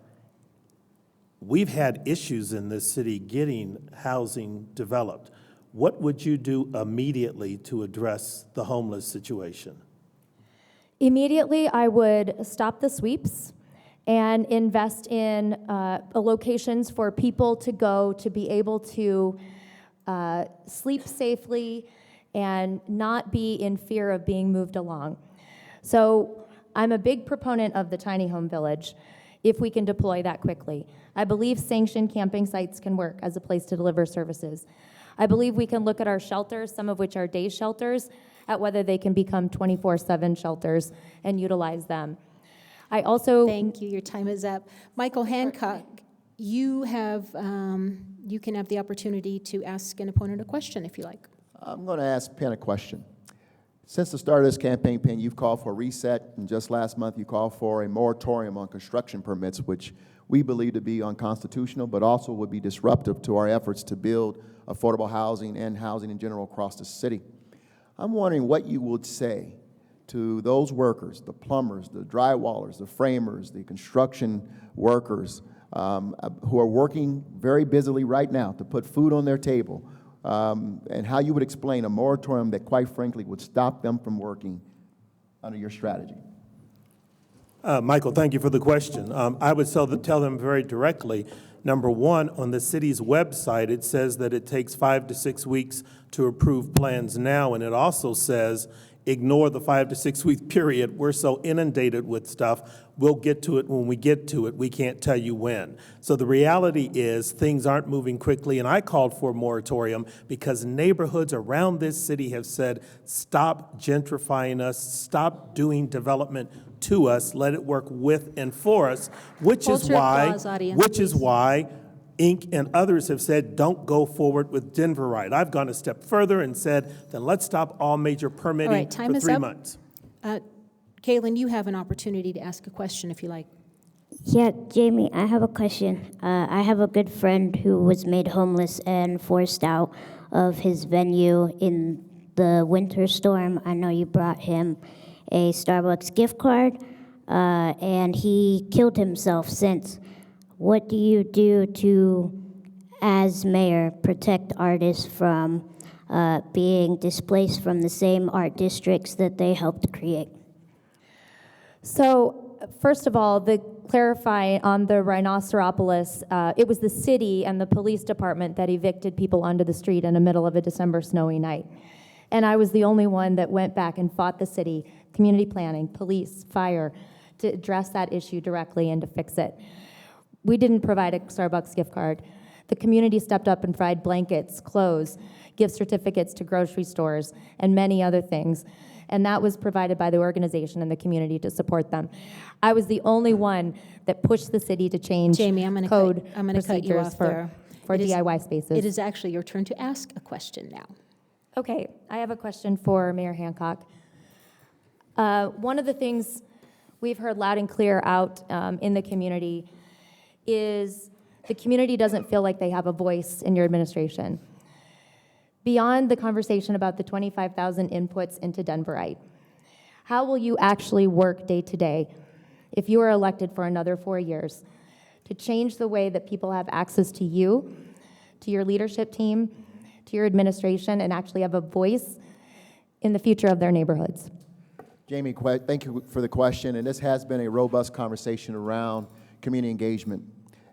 we've had issues in this city getting housing developed. What would you do immediately to address the homeless situation? Immediately, I would stop the sweeps and invest in locations for people to go to be able to sleep safely and not be in fear of being moved along. So I'm a big proponent of the tiny home village if we can deploy that quickly. I believe sanctioned camping sites can work as a place to deliver services. I believe we can look at our shelters, some of which are day shelters, at whether they can become 24/7 shelters and utilize them. I also... Thank you. Your time is up. Michael Hancock, you can have the opportunity to ask an opponent a question if you like. I'm going to ask Penn a question. Since the start of this campaign, Penn, you've called for a reset, and just last month you called for a moratorium on construction permits, which we believe to be unconstitutional, but also would be disruptive to our efforts to build affordable housing and housing in general across the city. I'm wondering what you would say to those workers, the plumbers, the drywallers, the framers, the construction workers who are working very busily right now to put food on their table, and how you would explain a moratorium that, quite frankly, would stop them from working under your strategy? Michael, thank you for the question. I would tell them very directly, number one, on the city's website, it says that it takes 5 to 6 weeks to approve plans now, and it also says ignore the 5 to 6 week period. We're so inundated with stuff, we'll get to it when we get to it. We can't tell you when. So the reality is things aren't moving quickly, and I called for a moratorium because neighborhoods around this city have said, stop gentrifying us, stop doing development to us, let it work with and for us, which Hold is your why, applause, audience, Inc. and others have said, don't go forward with Denverite. I've gone a step further and said, then let's stop all major permitting All right, time for is 3 up. months. Kaylin, you have an opportunity to ask a question if you like. Yeah, Jamie, I have a question. I have a good friend who was made homeless and forced out of his venue in the winter storm. I know you brought him a Starbucks gift card, and he killed himself since. What do you do to, as mayor, protect artists from being displaced from the same art districts that they helped create? So, first of all, to clarify on the Rhinoceropolis, it was the city and the police department that evicted people onto the street in the middle of a December snowy night. And I was the only one that went back and fought the city, community planning, police, fire, to address that issue directly and to fix it. We didn't provide a Starbucks gift card. The community stepped up and provided blankets, clothes, gift certificates to grocery stores, and many other things. And that was provided by the organization and the community to support them. I was the only one that pushed the city to change Jamie, I'm going code to cut you procedures off for, there. for It is- DIY spaces. It is actually your turn to ask a question now. Okay, I have a question for Mayor Hancock. One of the things we've heard loud and clear out in the community is the community doesn't feel like they have a voice in your administration. Beyond the conversation about the 25,000 inputs into Denverite, how will you actually work day to day if you are elected for another 4 years to change the way that people have access to you, to your leadership team, to your administration, and actually have a voice in the future of their neighborhoods? Jamie, thank you for the question, and this has been a robust conversation around community engagement.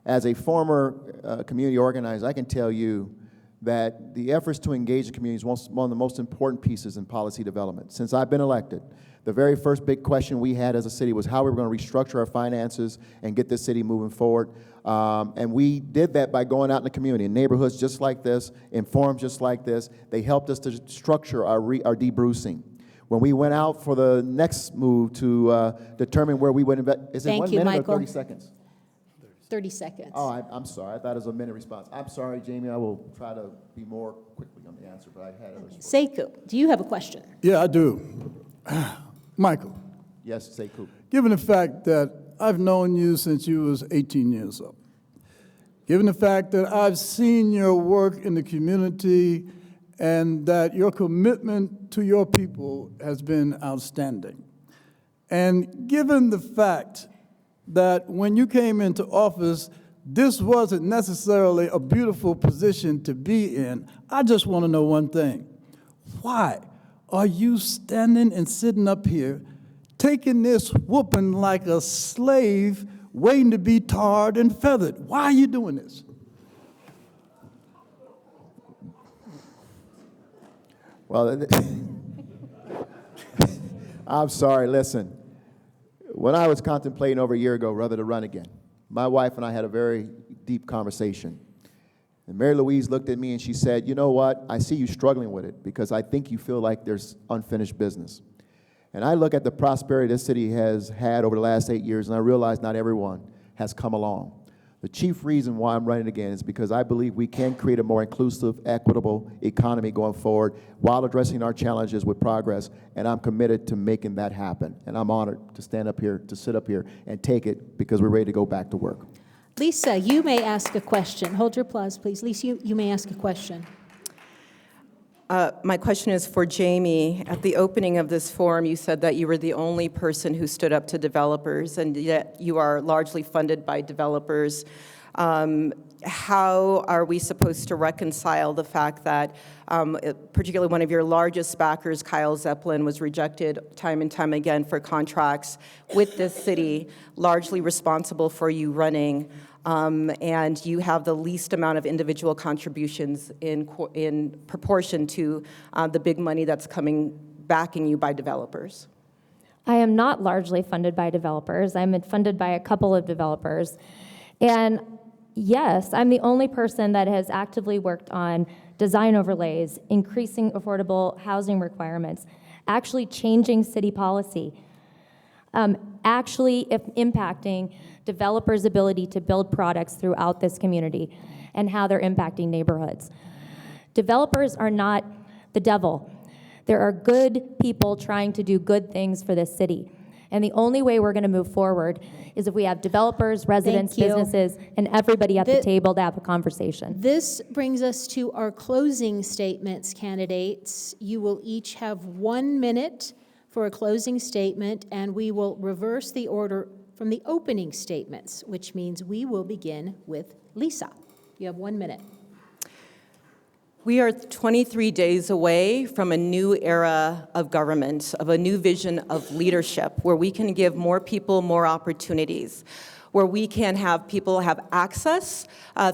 As a former community organizer, I can tell you that the efforts to engage the community is one of the most important pieces in policy development. Since I've been elected, the very first big question we had as a city was how we were going to restructure our finances and get this city moving forward. And we did that by going out in the community, in neighborhoods just like this, in forums just like this. They helped us to structure our debrucing. When we went out for the next move to determine where we would invest, is it Thank 1 you, minute Michael. or 30 seconds? 30 seconds. Oh, I'm sorry. I thought it was a minute response. I'm sorry, Jamie. I will try to be more quickly on the answer, but I had others. Sekou, do you have a question? Yeah, I do. Michael, Yes, say Coop. given the fact that I've known you since you was 18 years old, given the fact that I've seen your work in the community and that your commitment to your people has been outstanding, and given the fact that when you came into office, this wasn't necessarily a beautiful position to be in, I just want to know one thing. Why are you standing and sitting up here taking this whooping like a slave waiting to be tarred and feathered? Why are you doing this? Well, I'm sorry, listen. When I was contemplating over a year ago whether to run again, my wife and I had a very deep conversation. And Mary Louise looked at me and she said, you know what, I see you struggling with it because I think you feel like there's unfinished business. And I look at the prosperity this city has had over the last 8 years and I realize not everyone has come along. The chief reason why I'm running again is because I believe we can create a more inclusive, equitable economy going forward while addressing our challenges with progress, and I'm committed to making that happen. And I'm honored to stand up here, to sit up here and take it because we're ready to go back to work. Lisa, you may ask a question. Hold your applause, please. Lisa, you may ask a question. My question is for Jamie. At the opening of this forum, you said that you were the only person who stood up to developers, and yet you are largely funded by developers. How are we supposed to reconcile the fact that particularly one of your largest backers, Kyle Zeppelin, was rejected time and time again for contracts with this city, largely responsible for you running, and you have the least amount of individual contributions in proportion to the big money that's backing you by developers? I am not largely funded by developers. I'm funded by a couple of developers. And yes, I'm the only person that has actively worked on design overlays, increasing affordable housing requirements, actually changing city policy, actually impacting developers' ability to build products throughout this community and how they're impacting neighborhoods. Developers are not the devil. There are good people trying to do good things for this city. And the only way we're going to move forward is if we have developers, residents, Thank you. businesses, and everybody at the table to have a conversation. This brings us to our closing statements, candidates. You will each have 1 minute for a closing statement, and we will reverse the order from the opening statements, which means we will begin with Lisa. You have 1 minute. We are 23 days away from a new era of government, of a new vision of leadership, where we can give more people more opportunities, where we can have people have access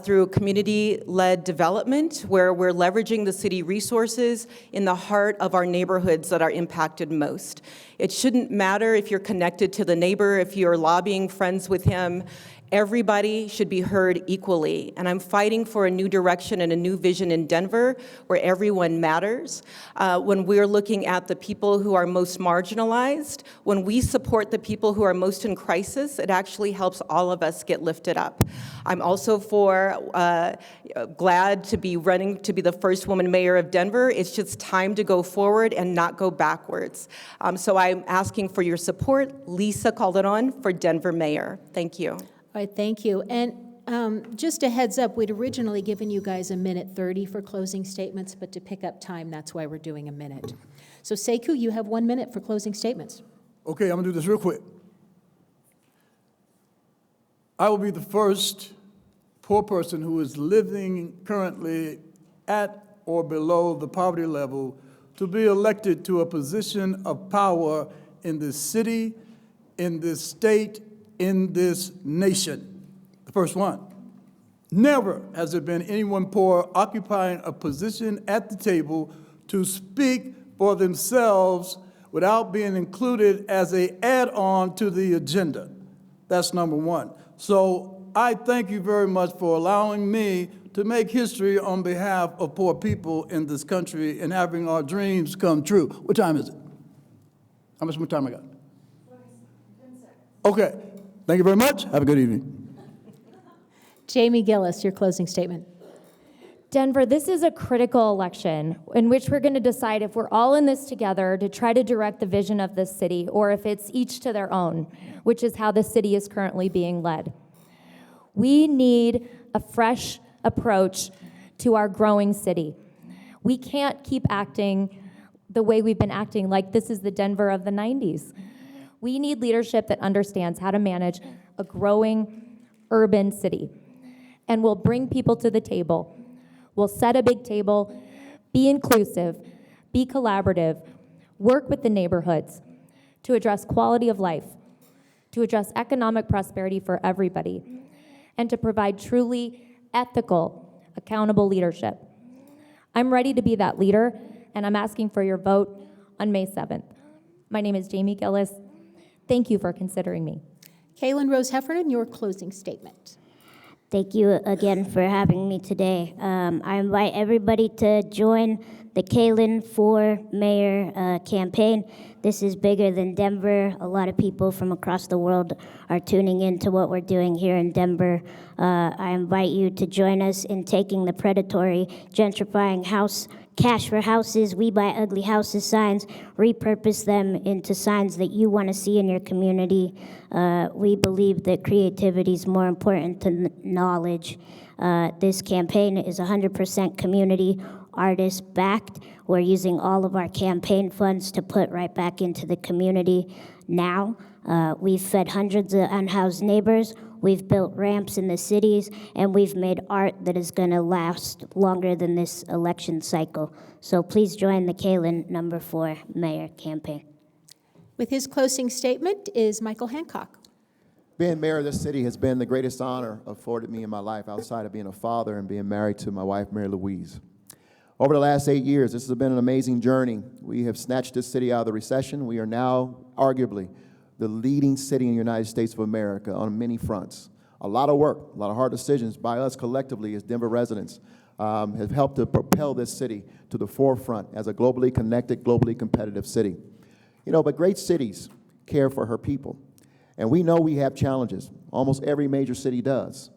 through community-led development, where we're leveraging the city resources in the heart of our neighborhoods that are impacted most. It shouldn't matter if you're connected to the neighbor, if you're lobbying friends with him. Everybody should be heard equally, and I'm fighting for a new direction and a new vision in Denver where everyone matters. When we're looking at the people who are most marginalized, when we support the people who are most in crisis, it actually helps all of us get lifted up. I'm also glad to be running to be the first woman mayor of Denver. It's just time to go forward and not go backwards. So I'm asking for your support. Lisa Calderon for Denver mayor. Thank you. All right, thank you. And just a heads up, we'd originally given you guys 1:30 for closing statements, but to pick up time, that's why we're doing 1 minute. So Sekou, you have 1 minute for closing statements. Okay, I'm gonna do this real quick. I will be the first poor person who is living currently at or below the poverty level to be elected to a position of power in this city, in this state, in this nation. The first one. Never has there been anyone poor occupying a position at the table to speak for themselves without being included as an add-on to the agenda. That's number one. So I thank you very much for allowing me to make history on behalf of poor people in this country and having our dreams come true. What time is it? How much more time I got? 10 seconds. Okay. Thank you very much. Have a good evening. Jamie Gillis, your closing statement. Denver, this is a critical election in which we're going to decide if we're all in this together to try to direct the vision of this city or if it's each to their own, which is how the city is currently being led. We need a fresh approach to our growing city. We can't keep acting the way we've been acting like this is the Denver of the 90s. We need leadership that understands how to manage a growing urban city and will bring people to the table. We'll set a big table, be inclusive, be collaborative, work with the neighborhoods to address quality of life, to address economic prosperity for everybody, and to provide truly ethical, accountable leadership. I'm ready to be that leader, and I'm asking for your vote on May 7th. My name is Jamie Gillis. Thank you for considering me. Kaylin Rose Heffernan, your closing statement. Thank you again for having me today. I invite everybody to join the Kaylin for Mayor campaign. This is bigger than Denver. A lot of people from across the world are tuning into what we're doing here in Denver. I invite you to join us in taking the predatory gentrifying cash for houses, we buy ugly houses signs, repurpose them into signs that you want to see in your community. We believe that creativity is more important than knowledge. This campaign is 100% community artist-backed. We're using all of our campaign funds to put right back into the community now. We've fed hundreds of unhoused neighbors. We've built ramps in the cities, and we've made art that is going to last longer than this election cycle. So please join the Kalen number 4 mayor campaign. With his closing statement is Michael Hancock. Being mayor of this city has been the greatest honor afforded me in my life outside of being a father and being married to my wife, Mary Louise. Over the last 8 years, this has been an amazing journey. We have snatched this city out of the recession. We are now arguably the leading city in the United States of America on many fronts. A lot of work, a lot of hard decisions by us collectively as Denver residents have helped to propel this city to the forefront as a globally connected, globally competitive city. You know, but great cities care for her people. And we know we have challenges. Almost every major city does.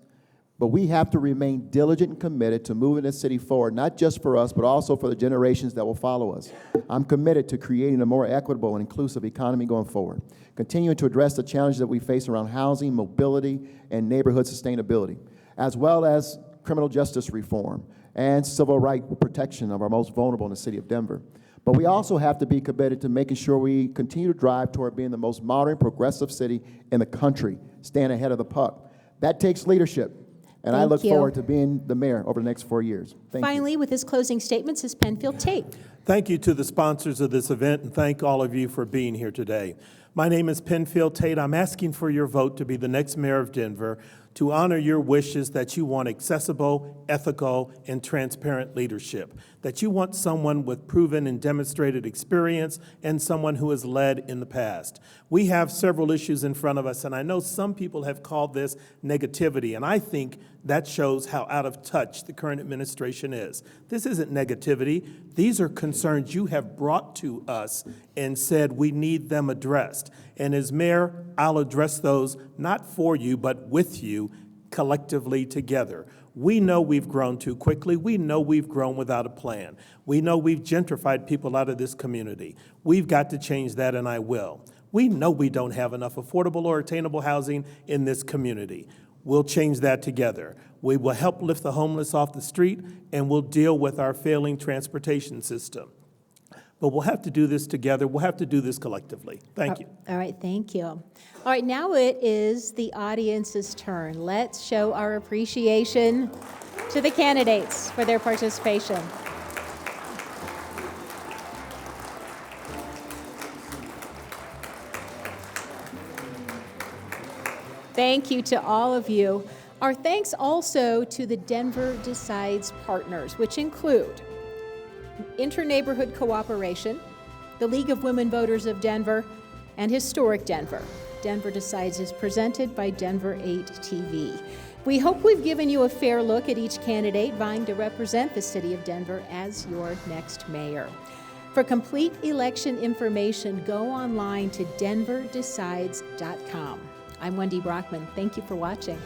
But we have to remain diligent and committed to moving this city forward, not just for us, but also for the generations that will follow us. I'm committed to creating a more equitable and inclusive economy going forward, continuing to address the challenges that we face around housing, mobility, and neighborhood sustainability, as well as criminal justice reform and civil rights protection of our most vulnerable in the city of Denver. But we also have to be committed to making sure we continue to drive toward being the most modern, progressive city in the country, staying ahead of the puck. That takes leadership, and I Thank look you. forward to being the mayor over the next 4 years. Thank you. Finally, with his closing statements is Penfield Tate. Thank you to the sponsors of this event, and thank all of you for being here today. My name is Penfield Tate. I'm asking for your vote to be the next mayor of Denver, to honor your wishes that you want accessible, ethical, and transparent leadership, that you want someone with proven and demonstrated experience and someone who has led in the past. We have several issues in front of us, and I know some people have called this negativity, and I think that shows how out of touch the current administration is. This isn't negativity. These are concerns you have brought to us and said we need them addressed. And as mayor, I'll address those not for you, but with you, collectively together. We know we've grown too quickly. We know we've grown without a plan. We know we've gentrified people out of this community. We've got to change that, and I will. We know we don't have enough affordable or attainable housing in this community. We'll change that together. We will help lift the homeless off the street, and we'll deal with our failing transportation system. But we'll have to do this together. We'll have to do this collectively. Thank you. All right, thank you. All right, now it is the audience's turn. Let's show our appreciation to the candidates for their participation. Thank you to all of you. Our thanks also to the Denver Decides partners, which include Inter-Neighborhood Cooperation, the League of Women Voters of Denver, and Historic Denver. Denver Decides is presented by Denver 8 TV. We hope we've given you a fair look at each candidate vying to represent the city of Denver as your next mayor. For complete election information, go online to denverdecides.com. I'm Wendy Brockman. Thank you for watching.